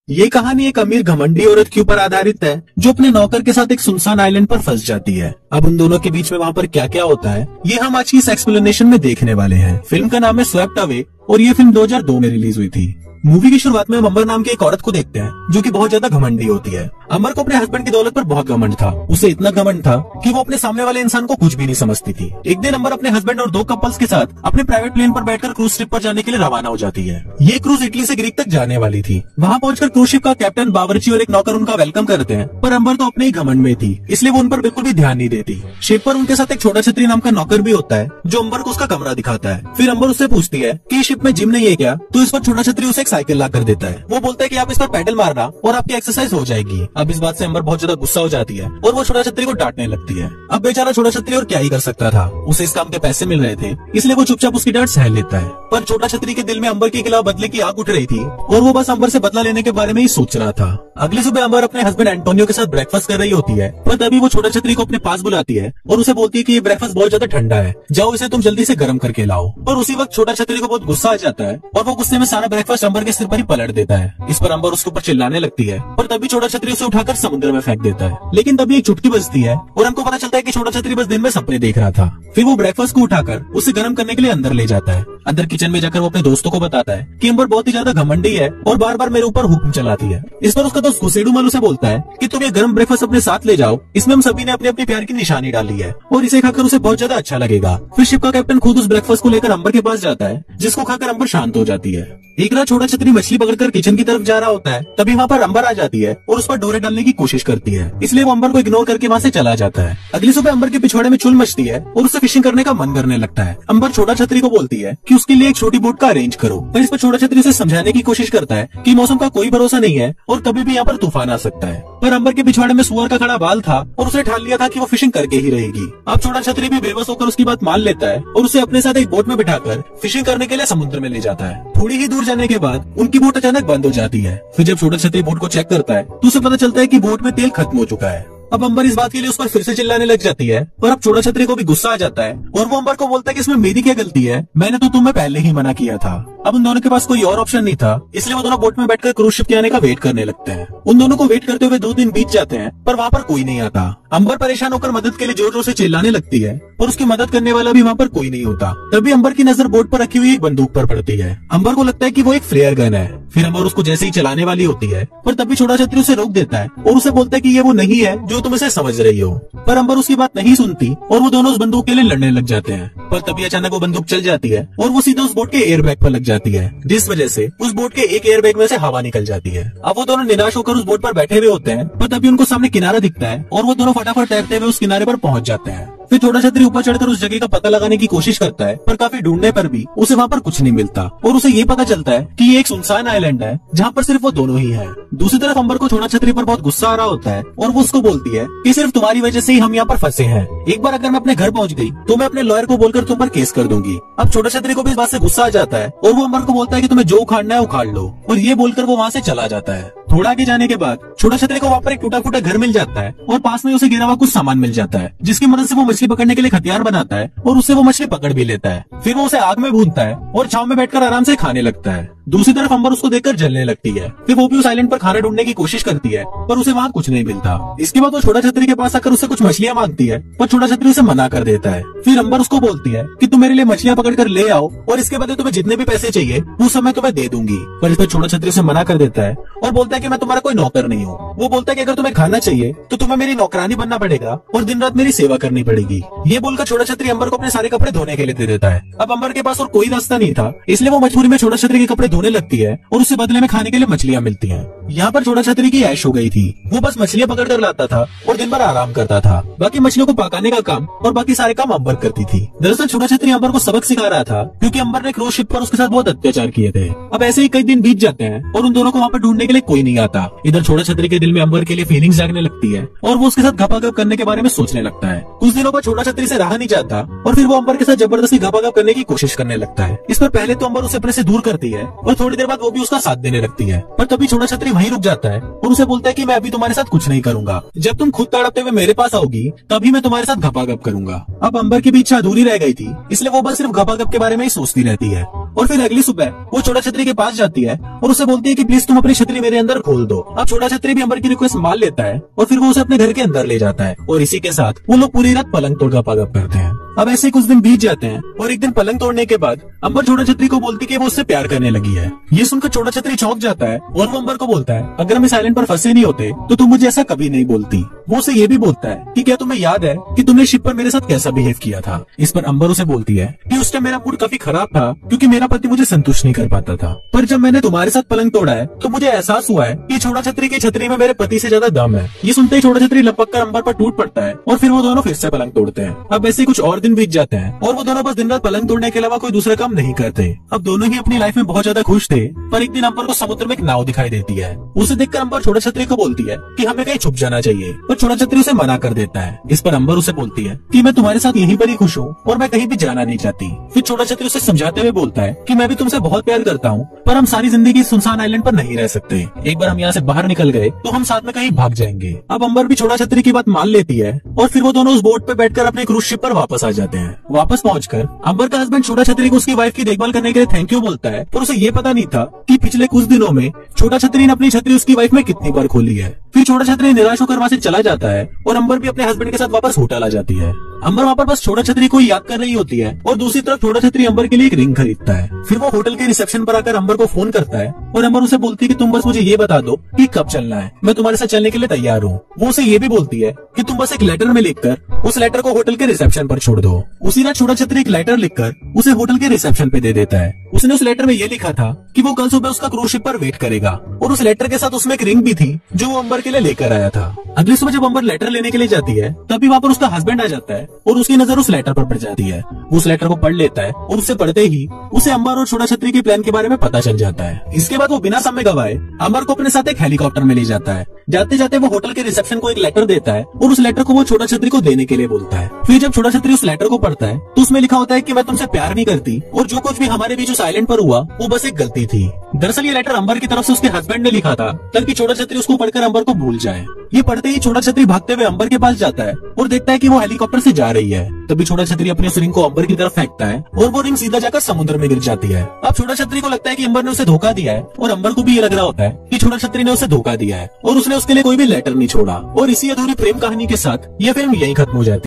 ये कहानी एक अमीर घमंडी औरत के ऊपर आधारित है जो अपने नौकर के साथ एक सुनसान आइलैंड पर फंस जाती है। अब उन दोनों के बीच में वहाँ पर क्या क्या होता है ये हम आज की इस एक्सप्लेनेशन में देखने वाले हैं। फिल्म का नाम है स्वेप्ट अवे और ये फिल्म 2002 में रिलीज हुई थी। मूवी की शुरुआत में हम अंबर नाम की एक औरत को देखते हैं जो कि बहुत ज्यादा घमंडी होती है। अंबर को अपने हस्बैंड की दौलत पर बहुत घमंड था। उसे इतना घमंड था कि वो अपने सामने वाले इंसान को कुछ भी नहीं समझती थी। एक दिन अंबर अपने हस्बैंड और 2 कपल्स के साथ अपने प्राइवेट प्लेन पर बैठकर क्रूज ट्रिप पर जाने के लिए रवाना हो जाती है। ये क्रूज इटली से ग्रीक तक जाने वाली थी। वहाँ पहुंचकर क्रूज शिप का कैप्टन, बावर्ची और एक नौकर उनका वेलकम करते हैं, पर अंबर तो अपने ही घमंड में थी, इसलिए वो उन पर बिल्कुल भी ध्यान नहीं देती। शिप पर उनके साथ एक छोटा छतरी नाम का नौकर भी होता है जो अंबर को उसका कमरा दिखाता है। फिर अंबर उससे पूछती है कि शिप में जिम नहीं है क्या, तो इस पर छोटा छतरी उसे एक साइकिल ला कर देता है। वो बोलता है कि आप इस पर पैडल मारना और आपकी एक्सरसाइज हो जाएगी। अब इस बात से अंबर बहुत ज्यादा गुस्सा हो जाती है और वो छोटा छतरी को डांटने लगती है। अब बेचारा छोटा छतरी और क्या ही कर सकता था, उसे इस काम के पैसे मिल रहे थे, इसलिए वो चुपचाप उसकी डांट सह लेता है। पर छोटा छतरी के दिल में अंबर के खिलाफ बदले की आग उठ रही थी और वो बस अंबर से बदला लेने के बारे में ही सोच रहा था। अगली सुबह अंबर अपने हस्बैंड एंटोनियो के साथ ब्रेकफास्ट कर रही होती है, पर तभी वो छोटा छतरी को अपने पास बुलाती है और उसे बोलती है कि ये ब्रेकफास्ट बहुत ज्यादा ठंडा है, जाओ इसे तुम जल्दी से गर्म करके लाओ। और उसी वक्त छोटा छतरी को बहुत गुस्सा आ जाता है और वो गुस्से में सारा ब्रेकफास्ट अंबर के सिर पर ही पलट देता है। इस पर अंबर उसके ऊपर चिल्लाने लगती है, पर तभी छोटा छतरी उसे उठाकर समुद्र में फेंक देता है। लेकिन तभी एक चुटकी बजती है और हमको पता चलता है कि छोटा छतरी बस दिन में सपने देख रहा था। फिर वो ब्रेकफास्ट को उठाकर उसे गर्म करने के लिए अंदर ले जाता है। अंदर किचन में जाकर वो अपने दोस्तों को बताता है कि अंबर बहुत ही ज्यादा घमंडी है और बार बार मेरे ऊपर हुक्म चलाती है। इस पर उसका दोस्त घुसेड़ू मल उसे बोलता है कि तुम ये गर्म ब्रेकफास्ट अपने साथ ले जाओ, इसमें हम सभी ने अपने अपने प्यार की निशानी डाली है और इसे खाकर उसे बहुत ज्यादा अच्छा लगेगा। फिर शिप का कैप्टन खुद उस ब्रेकफास्ट को लेकर अंबर के पास जाता है, जिसको खाकर अंबर शांत हो जाती है। एक रात छोटा छतरी मछली पकड़कर किचन की तरफ जा रहा होता है, तभी वहाँ पर अंबर आ जाती है और उस पर डोरे डालने की कोशिश करती है, इसलिए वो अंबर को इग्नोर करके वहाँ से चला जाता है। अगली सुबह अंबर के पिछवाड़े में चुल मचती है और उसे फिशिंग करने का मन करने लगता है। अंबर छोटा छतरी को बोलती है कि उसके लिए एक छोटी बोट का अरेंज करो, पर इस पर छोटा छतरी उसे समझाने की कोशिश करता है कि मौसम का कोई भरोसा नहीं है और कभी भी यहाँ पर तूफान आ सकता है। पर अंबर के पिछवाड़े में सुअर का खड़ा बाल था और उसे ठान लिया था कि वो फिशिंग करके ही रहेगी। अब छोटा छतरी भी बेबस होकर उसकी बात मान लेता है और उसे अपने साथ एक बोट में बिठाकर फिशिंग करने के लिए समुद्र में ले जाता है। थोड़ी ही दूर जाने के बाद उनकी बोट अचानक बंद हो जाती है। फिर जब छोटा छतरी बोट को चेक करता है तो उसे पता चलता है कि बोट में तेल खत्म हो चुका है। अब अंबर इस बात के लिए उस पर फिर से चिल्लाने लग जाती है, पर अब छोटा छतरी को भी गुस्सा आ जाता है और वो अंबर को बोलता है कि इसमें मेरी क्या गलती है, मैंने तो तुम्हें पहले ही मना किया था। अब उन दोनों के पास कोई और ऑप्शन नहीं था, इसलिए वो दोनों बोट में बैठकर क्रूज शिप के आने का वेट करने लगते हैं। उन दोनों को वेट करते हुए 2 दिन बीत जाते हैं, पर वहाँ पर कोई नहीं आता। अंबर परेशान होकर मदद के लिए जोर जोर से चिल्लाने लगती है और उसकी मदद करने वाला भी वहाँ पर कोई नहीं होता। तभी अंबर की नजर बोट पर रखी हुई एक बंदूक पर पड़ती है। अंबर को लगता है कि वो एक फ्लेयर गन है। फिर अंबर उसको जैसे ही चलाने वाली होती है, पर तभी छोटा छतरी उसे रोक देता है और उसे बोलता है कि ये वो नहीं है जो तुम इसे समझ रही हो। पर अंबर उसकी बात नहीं सुनती और वो दोनों उस बंदूक के लिए लड़ने लग जाते हैं। पर तभी अचानक वो बंदूक चल जाती है और वो सीधे उस बोट के एयरबैग पर लग जाती है, जिस वजह से उस बोट के एक एयरबैग में से हवा निकल जाती है। अब वो दोनों निराश होकर उस बोट पर बैठे हुए होते हैं, पर तभी उनको सामने किनारा दिखता है और वो दोनों फटाफट तैरते हुए उस किनारे पर पहुंच जाते हैं। फिर छोटा छतरी ऊपर चढ़कर उस जगह का पता लगाने की कोशिश करता है, पर काफी ढूंढने पर भी उसे वहाँ पर कुछ नहीं मिलता और उसे ये पता चलता है कि ये एक सुनसान आइलैंड है जहाँ पर सिर्फ वो दोनों ही हैं। दूसरी तरफ अंबर को छोटा छतरी पर बहुत गुस्सा आ रहा होता है और वो उसको बोलती है कि सिर्फ तुम्हारी वजह से ही हम यहाँ पर फंसे हैं। एक बार अगर मैं अपने घर पहुँच गई तो मैं अपने लॉयर को बोलकर तुम पर केस कर दूंगी। अब छोटा छतरी को भी इस बात से गुस्सा आ जाता है और वो अंबर को बोलता है कि तुम्हें जो उखाड़ना है उखाड़ लो, और ये बोलकर वो वहाँ से चला जाता है। थोड़ा आगे जाने के बाद छोटा छतरी को वहाँ पर एक टूटा फूटा घर मिल जाता है और पास में उसे गिरा हुआ कुछ सामान मिल जाता है, जिसकी मदद से वो मछली पकड़ने के लिए हथियार बनाता है और उससे वो मछली पकड़ भी लेता है। फिर वो उसे आग में भूनता है और छांव में बैठकर आराम से खाने लगता है। दूसरी तरफ अंबर उसको देखकर जलने लगती है। फिर वो भी उस आइलैंड पर खाना ढूंढने की कोशिश करती है, पर उसे वहाँ कुछ नहीं मिलता। इसके बाद वो छोटा छतरी के पास आकर उसे कुछ मछलियाँ मांगती है, पर छोटा छतरी उसे मना कर देता है। फिर अंबर उसको बोलती है कि तुम मेरे लिए मछलियाँ पकड़ कर ले आओ और इसके बदले तुम्हें जितने भी पैसे चाहिए वो सब मैं तुम्हें दे दूंगी। पर इस पर छोटा छतरी उसे मना कर देता है और बोलता है कि मैं तुम्हारा कोई नौकर नहीं हूँ। वो बोलता है कि अगर तुम्हें खाना चाहिए तो तुम्हें मेरी नौकरानी बनना पड़ेगा और दिन रात मेरी सेवा करनी पड़ेगी। ये बोलकर छोटा छतरी अंबर को अपने सारे कपड़े धोने के लिए दे देता है। अब अंबर के पास और कोई रास्ता नहीं था, इसलिए वो मजबूरी में छोटा छतरी के कपड़े धोने लगती है और उससे बदले में खाने के लिए मछलियाँ मिलती हैं। यहाँ पर छोटा छतरी की ऐश हो गई थी। वो बस मछलियाँ पकड़ कर लाता था और दिन भर आराम करता था। बाकी मछलियों को पकाने का काम और बाकी सारे काम अंबर करती थी। दरअसल छोटा छतरी अंबर को सबक सिखा रहा था, क्योंकि अंबर ने क्रूज शिप पर उसके साथ बहुत अत्याचार किए थे। अब ऐसे ही कई दिन बीत जाते हैं और उन दोनों को वहाँ पर ढूंढने के लिए कोई नहीं आता। इधर छोटा छतरी के दिल में अंबर के लिए फीलिंग्स जागने लगती है और वो उसके साथ घपाघप करने के बारे में सोचने लगता है। कुछ दिनों बाद छोटा छतरी से रहा नहीं जाता और फिर वो अंबर के साथ जबरदस्ती घपाघप करने की कोशिश करने लगता है। इस पर पहले तो अंबर उसे अपने से दूर करती है और थोड़ी देर बाद वो भी उसका साथ देने लगती है, पर तभी छोटा छतरी वहीं रुक जाता है और उसे बोलता है कि मैं अभी तुम्हारे साथ कुछ नहीं करूंगा, जब तुम खुद तड़पते हुए मेरे पास आओगी तभी मैं तुम्हारे साथ घपाघप करूंगा। अब अंबर की भी इच्छा अधूरी रह गई थी, इसलिए वो बस सिर्फ घपाघप के बारे में ही सोचती रहती है। और फिर अगली सुबह वो छोटा छतरी के पास जाती है और उसे बोलती है कि प्लीज तुम अपनी छतरी मेरे अंदर खोल दो। अब छोटा छतरी भी अंबर की रिक्वेस्ट मान लेता है और फिर वो उसे अपने घर के अंदर ले जाता है और इसी के साथ वो लोग पूरी रात पलंग तोड़ गपागप करते हैं। अब ऐसे कुछ दिन बीत जाते हैं और एक दिन पलंग तोड़ने के बाद अंबर छोटा छतरी को बोलती है कि वो उससे प्यार करने लगी है। ये सुनकर छोटा छतरी चौंक जाता है और वो अंबर को बोलता है अगर हम इस आइलैंड पर फंसे नहीं होते तो तुम मुझे ऐसा कभी नहीं बोलती। वो उसे ये भी बोलता है कि क्या तुम्हें याद है कि तुमने शिप पर मेरे साथ कैसा बिहेव किया था। इस पर अंबर उसे बोलती है कि उस टाइम मेरा मूड काफी खराब था क्योंकि मेरा पति मुझे संतुष्ट नहीं कर पाता था, पर जब मैंने तुम्हारे साथ पलंग तोड़ा है तो मुझे एहसास हुआ है कि छोटा छतरी की छतरी में मेरे पति से ज्यादा दम है। ये सुनते ही छोटा छतरी लपक कर अंबर पर टूट पड़ता है और फिर वो दोनों फिर से पलंग तोड़ते हैं। अब ऐसे कुछ और दिन बीत जाते हैं और वो दोनों बस दिन रात पलंग तोड़ने के अलावा कोई दूसरा काम नहीं करते। अब दोनों ही अपनी लाइफ में बहुत ज्यादा खुश थे, पर एक दिन अंबर को समुद्र में एक नाव दिखाई देती है। उसे देखकर अंबर छोटा छतरी को बोलती है कि हमें कहीं छुप जाना चाहिए, पर छोटा छतरी उसे मना कर देता है। इस पर अंबर उसे बोलती है कि मैं तुम्हारे साथ यहीं पर ही खुश हूँ और मैं कहीं भी जाना नहीं चाहती। फिर छोटा छतरी उसे समझाते हुए बोलता है कि मैं भी तुमसे बहुत प्यार करता हूँ, पर हम सारी जिंदगी सुनसान आइलैंड पर नहीं रह सकते। एक बार हम यहाँ से बाहर निकल गए तो हम साथ में कहीं भाग जाएंगे। अब अंबर भी छोटा छतरी की बात मान लेती है और फिर वो दोनों उस बोट पे बैठकर अपने क्रूज शिप पर वापस आ जाते हैं। वापस पहुंचकर अंबर का हस्बैंड छोटा छतरी को उसकी वाइफ की देखभाल करने के लिए थैंक यू बोलता है, पर उसे ये पता नहीं था कि पिछले कुछ दिनों में छोटा छतरी ने अपनी छतरी उसकी वाइफ में कितनी बार खोली है। फिर छोटा छतरी निराश होकर वहाँ से चला जाता है और अंबर भी अपने हस्बैंड के साथ वापस होटल आ जाती है। अंबर वहाँ पर बस छोटा छतरी को याद कर रही होती है और दूसरी तरफ छोटा छतरी अंबर के लिए एक रिंग खरीदता है। फिर वो होटल के रिसेप्शन पर आकर अंबर को फोन करता है और अंबर उसे बोलती है कि तुम बस मुझे ये बता दो कि कब चलना है, मैं तुम्हारे साथ चलने के लिए तैयार हूँ। वो उसे ये भी बोलती है कि तुम बस एक लेटर में लिखकर उस लेटर को होटल के रिसेप्शन पर छोड़ दो। उसी रात छोटा छतरी एक लेटर लिखकर उसे होटल के रिसेप्शन पे दे देता है। उसने उस लेटर में ये लिखा था कि वो कल सुबह उसका क्रूज शिप पर वेट करेगा और उस लेटर के साथ उसमें एक रिंग भी थी जो वो अंबर के लिए लेकर आया था। अगली सुबह जब अंबर लेटर लेने के लिए जाती है तभी वहाँ पर उसका हस्बैंड आ जाता है और उसकी नजर उस लेटर पर पड़ जाती है। वो उस लेटर को पढ़ लेता है और उससे पढ़ते ही उसे अंबर और छोटा छतरी के प्लान के बारे में पता चल जाता है। इसके बाद वो बिना समय गवाए अंबर को अपने साथ एक हेलीकॉप्टर में ले जाता है। जाते जाते वो होटल के रिसेप्शन को एक लेटर देता है और उस लेटर को वो छोटा छतरी को देने के लिए बोलता है। फिर जब छोटा छतरी उस लेटर को पढ़ता है तो उसमें लिखा होता है कि मैं तुमसे प्यार नहीं करती और जो कुछ भी हमारे बीच उस आइलैंड पर हुआ वो बस एक गलती थी। दरअसल ये लेटर अंबर की तरफ से उसके हस्बैंड ने लिखा था ताकि छोटा छतरी उसको पढ़कर अंबर को भूल जाए। ये पढ़ते ही छोटा छतरी भागते हुए अंबर के पास जाता है और देखता है कि वो हेलीकॉप्टर से जा रही है। तभी छोटा छतरी अपनी उस रिंग को अंबर की तरफ फेंकता है और वो रिंग सीधा जाकर समुद्र में गिर जाती है। अब छोटा छतरी को लगता है कि अंबर ने उसे धोखा दिया है और अंबर को भी ये लग रहा होता है कि छोटा छतरी ने उसे धोखा दिया है और उसने उसके लिए कोई भी लेटर नहीं छोड़ा। और इसी अधूरी प्रेम कहानी के साथ ये फिल्म यहीं खत्म हो जाती है।